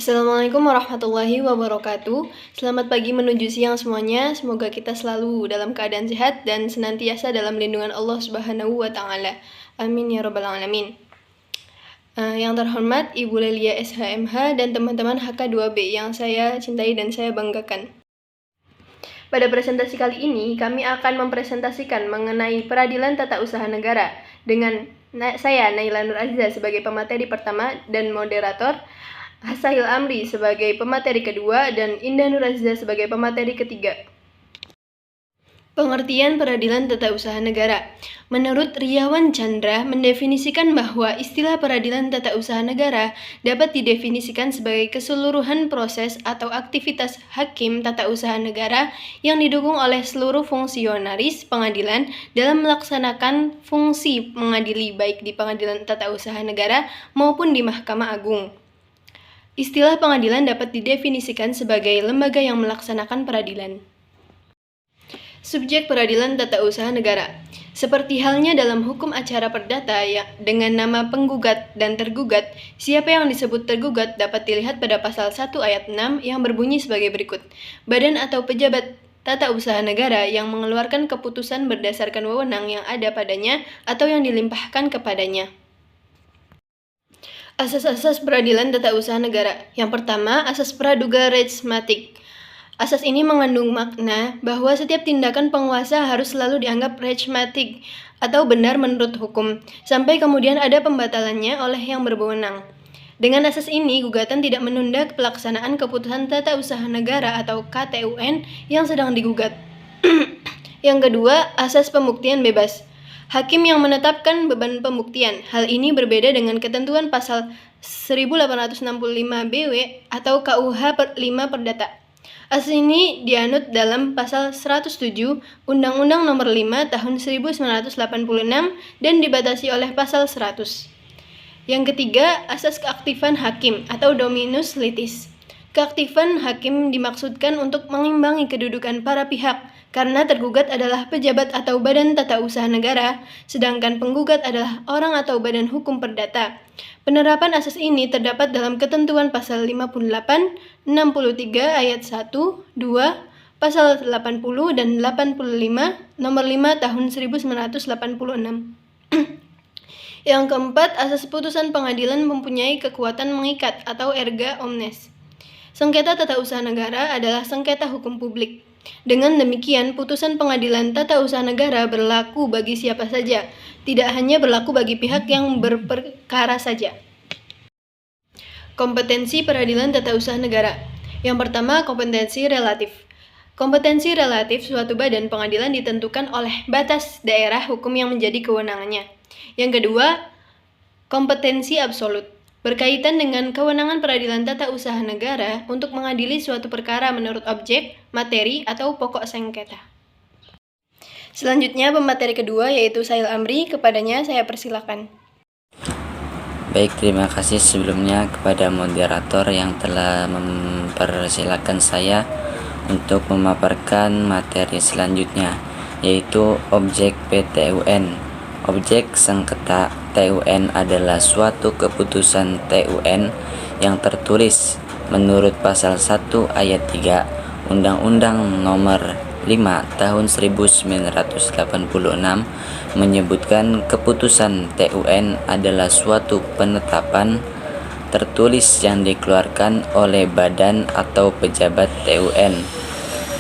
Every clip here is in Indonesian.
Assalamualaikum warahmatullahi wabarakatuh. Selamat pagi menuju siang semuanya. Semoga kita selalu dalam keadaan sehat dan senantiasa dalam lindungan Allah Subhanahu wa taala. Amin ya rabbal alamin. Yang terhormat Ibu Lelia SHMH dan teman-teman HK2B yang saya cintai dan saya banggakan. Pada presentasi kali ini, kami akan mempresentasikan mengenai peradilan tata usaha negara dengan saya Naila Nur Aziza sebagai pemateri pertama dan moderator, Sahil Amri sebagai pemateri kedua, dan Indah Nur Aziza sebagai pemateri ketiga. Pengertian peradilan tata usaha negara. Menurut Riawan Chandra, mendefinisikan bahwa istilah peradilan tata usaha negara dapat didefinisikan sebagai keseluruhan proses atau aktivitas hakim tata usaha negara yang didukung oleh seluruh fungsionaris pengadilan dalam melaksanakan fungsi mengadili baik di pengadilan tata usaha negara maupun di Mahkamah Agung. Istilah pengadilan dapat didefinisikan sebagai lembaga yang melaksanakan peradilan. Subjek peradilan tata usaha negara. Seperti halnya dalam hukum acara perdata dengan nama penggugat dan tergugat, siapa yang disebut tergugat dapat dilihat pada pasal 1 ayat 6 yang berbunyi sebagai berikut. Badan atau pejabat tata usaha negara yang mengeluarkan keputusan berdasarkan wewenang yang ada padanya atau yang dilimpahkan kepadanya. Asas-asas peradilan tata usaha negara. Yang pertama, asas praduga rejmatik. Asas ini mengandung makna bahwa setiap tindakan penguasa harus selalu dianggap rejmatik atau benar menurut hukum, sampai kemudian ada pembatalannya oleh yang berwenang. Dengan asas ini, gugatan tidak menunda pelaksanaan keputusan tata usaha negara atau KTUN yang sedang digugat. Yang kedua, asas pembuktian bebas. Hakim yang menetapkan beban pembuktian. Hal ini berbeda dengan ketentuan pasal 1865 BW atau KUH 5 Perdata. Asas ini dianut dalam pasal 107 Undang-Undang Nomor 5 Tahun 1986 dan dibatasi oleh pasal 100. Yang ketiga, asas keaktifan hakim atau dominus litis. Keaktifan hakim dimaksudkan untuk mengimbangi kedudukan para pihak, karena tergugat adalah pejabat atau badan tata usaha negara, sedangkan penggugat adalah orang atau badan hukum perdata. Penerapan asas ini terdapat dalam ketentuan pasal 58, 63 ayat 1, 2, pasal 80 dan 85 nomor 5 tahun 1986. Yang keempat, asas putusan pengadilan mempunyai kekuatan mengikat atau erga omnes. Sengketa tata usaha negara adalah sengketa hukum publik. Dengan demikian, putusan pengadilan tata usaha negara berlaku bagi siapa saja, tidak hanya berlaku bagi pihak yang berperkara saja. Kompetensi peradilan tata usaha negara. Yang pertama, kompetensi relatif. Kompetensi relatif suatu badan pengadilan ditentukan oleh batas daerah hukum yang menjadi kewenangannya. Yang kedua, kompetensi absolut. Berkaitan dengan kewenangan peradilan tata usaha negara untuk mengadili suatu perkara menurut objek, materi, atau pokok sengketa. Selanjutnya, pemateri kedua yaitu Sahil Amri. Kepadanya saya persilakan. Baik, terima kasih sebelumnya kepada moderator yang telah mempersilahkan saya untuk memaparkan materi selanjutnya, yaitu objek PTUN. Objek sengketa TUN adalah suatu keputusan TUN yang tertulis menurut pasal 1 ayat 3 Undang-Undang Nomor 5 Tahun 1986 menyebutkan keputusan TUN adalah suatu penetapan tertulis yang dikeluarkan oleh badan atau pejabat TUN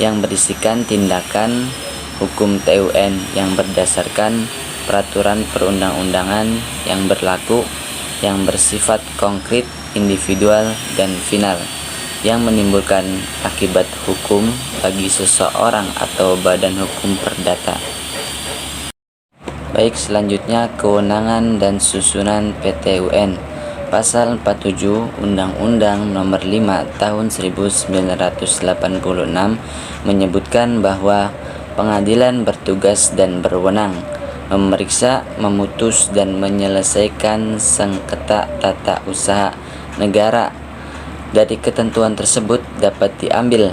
yang berisikan tindakan hukum TUN yang berdasarkan peraturan perundang-undangan yang berlaku, yang bersifat konkret, individual, dan final, yang menimbulkan akibat hukum bagi seseorang atau badan hukum perdata. Baik, selanjutnya kewenangan dan susunan PTUN. Pasal 47 Undang-Undang Nomor 5 Tahun 1986 menyebutkan bahwa pengadilan bertugas dan berwenang memeriksa, memutus, dan menyelesaikan sengketa tata usaha negara. Dari ketentuan tersebut dapat diambil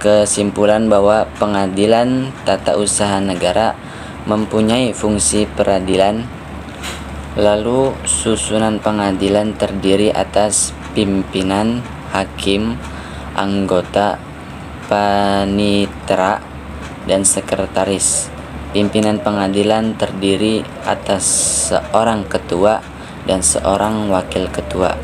kesimpulan bahwa pengadilan tata usaha negara mempunyai fungsi peradilan. Lalu susunan pengadilan terdiri atas pimpinan, hakim, anggota, panitera, dan sekretaris. Pimpinan pengadilan terdiri atas seorang ketua dan seorang wakil ketua.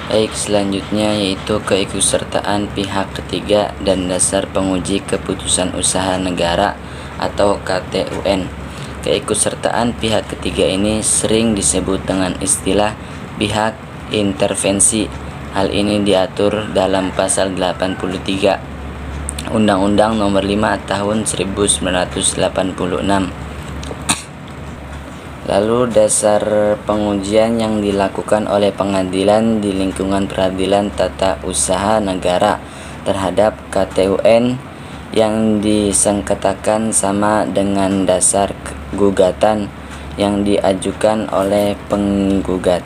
Baik, selanjutnya yaitu keikutsertaan pihak ketiga dan dasar penguji keputusan usaha negara atau KTUN. Keikutsertaan pihak ketiga ini sering disebut dengan istilah pihak intervensi. Hal ini diatur dalam pasal 83 Undang-Undang Nomor 5 Tahun 1986. Lalu dasar pengujian yang dilakukan oleh pengadilan di lingkungan peradilan tata usaha negara terhadap KTUN yang disengketakan sama dengan dasar gugatan yang diajukan oleh penggugat.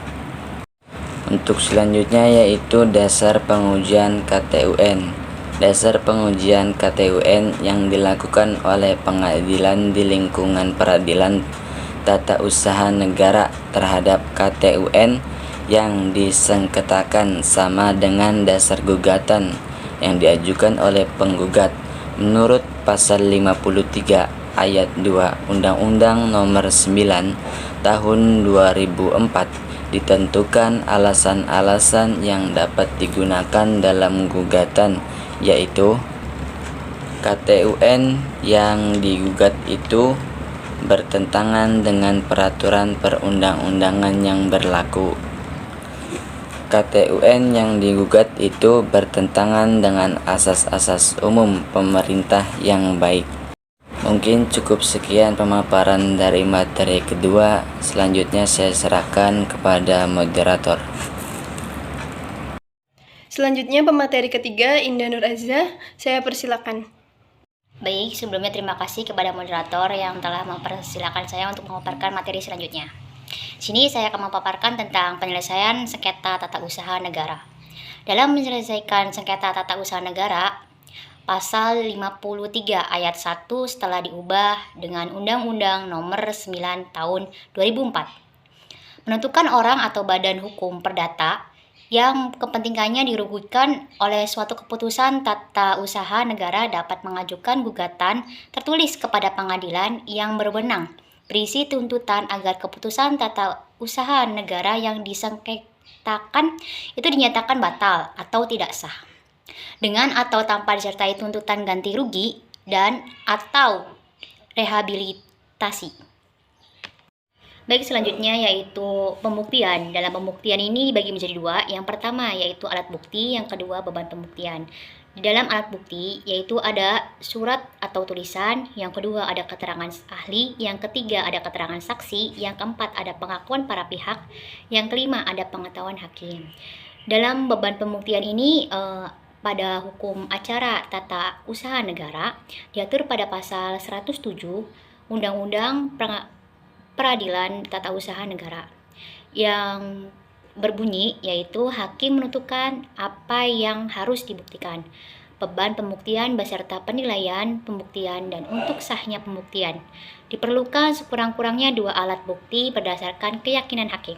Untuk selanjutnya yaitu dasar pengujian KTUN. Dasar pengujian KTUN yang dilakukan oleh pengadilan di lingkungan peradilan tata usaha negara terhadap KTUN yang disengketakan sama dengan dasar gugatan yang diajukan oleh penggugat menurut pasal 53 ayat 2 Undang-Undang Nomor 9 Tahun 2004 ditentukan alasan-alasan yang dapat digunakan dalam gugatan, yaitu KTUN yang digugat itu bertentangan dengan peraturan perundang-undangan yang berlaku. KTUN yang digugat itu bertentangan dengan asas-asas umum pemerintah yang baik. Mungkin cukup sekian pemaparan dari materi kedua. Selanjutnya saya serahkan kepada moderator. Selanjutnya pemateri ketiga, Indah Nur Azza, saya persilakan. Baik, sebelumnya terima kasih kepada moderator yang telah mempersilakan saya untuk memaparkan materi selanjutnya. Sini saya akan memaparkan tentang penyelesaian sengketa tata usaha negara. Dalam menyelesaikan sengketa tata usaha negara, Pasal 53 ayat 1 setelah diubah dengan Undang-Undang Nomor 9 Tahun 2004 menentukan orang atau badan hukum perdata yang kepentingannya dirugikan oleh suatu keputusan tata usaha negara dapat mengajukan gugatan tertulis kepada pengadilan yang berwenang berisi tuntutan agar keputusan tata usaha negara yang disengketakan itu dinyatakan batal atau tidak sah, dengan atau tanpa disertai tuntutan ganti rugi dan atau rehabilitasi. Baik, selanjutnya yaitu pembuktian. Dalam pembuktian ini dibagi menjadi dua. Yang pertama yaitu alat bukti, yang kedua beban pembuktian. Di dalam alat bukti yaitu ada surat atau tulisan, yang kedua ada keterangan ahli, yang ketiga ada keterangan saksi, yang keempat ada pengakuan para pihak, yang kelima ada pengetahuan hakim. Dalam beban pembuktian ini pada hukum acara tata usaha negara diatur pada pasal 107 Undang-Undang Peradilan Tata Usaha Negara yang berbunyi yaitu hakim menentukan apa yang harus dibuktikan, beban pembuktian beserta penilaian pembuktian, dan untuk sahnya pembuktian diperlukan sekurang-kurangnya dua alat bukti berdasarkan keyakinan hakim.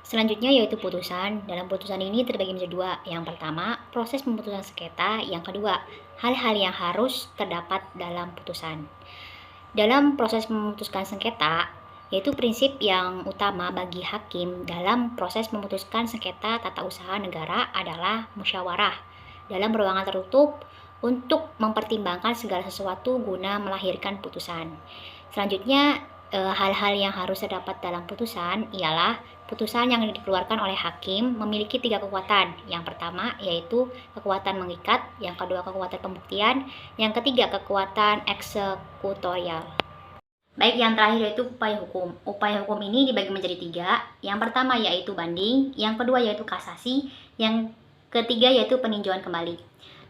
Selanjutnya yaitu putusan. Dalam putusan ini terbagi menjadi dua. Yang pertama, proses pemutusan sengketa. Yang kedua, hal-hal yang harus terdapat dalam putusan. Dalam proses memutuskan sengketa, yaitu prinsip yang utama bagi hakim dalam proses memutuskan sengketa tata usaha negara adalah musyawarah dalam ruangan tertutup untuk mempertimbangkan segala sesuatu guna melahirkan putusan. Selanjutnya, hal-hal yang harus terdapat dalam putusan ialah putusan yang dikeluarkan oleh hakim memiliki tiga kekuatan. Yang pertama yaitu kekuatan mengikat, yang kedua kekuatan pembuktian, yang ketiga kekuatan eksekutorial. Baik, yang terakhir yaitu upaya hukum. Upaya hukum ini dibagi menjadi tiga. Yang pertama yaitu banding, yang kedua yaitu kasasi, yang ketiga yaitu peninjauan kembali.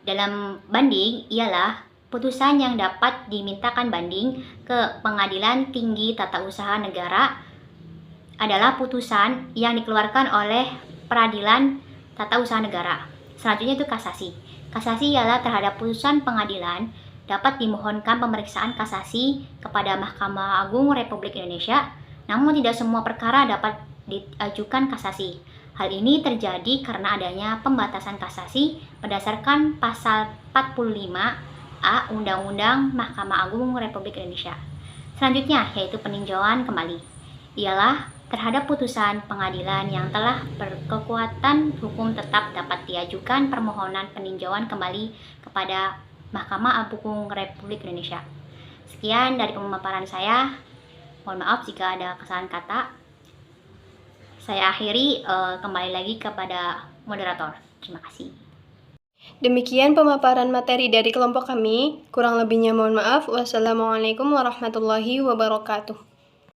Dalam banding ialah putusan yang dapat dimintakan banding ke Pengadilan Tinggi Tata Usaha Negara adalah putusan yang dikeluarkan oleh Peradilan Tata Usaha Negara. Selanjutnya itu kasasi. Kasasi ialah terhadap putusan pengadilan dapat dimohonkan pemeriksaan kasasi kepada Mahkamah Agung Republik Indonesia, namun tidak semua perkara dapat diajukan kasasi. Hal ini terjadi karena adanya pembatasan kasasi berdasarkan pasal 45A Undang-Undang Mahkamah Agung Republik Indonesia. Selanjutnya yaitu peninjauan kembali. Ialah terhadap putusan pengadilan yang telah berkekuatan hukum tetap dapat diajukan permohonan peninjauan kembali kepada Mahkamah Agung Republik Indonesia. Sekian dari pemaparan saya. Mohon maaf jika ada kesalahan kata. Saya akhiri, kembali lagi kepada moderator. Terima kasih. Demikian pemaparan materi dari kelompok kami. Kurang lebihnya mohon maaf. Wassalamualaikum warahmatullahi wabarakatuh.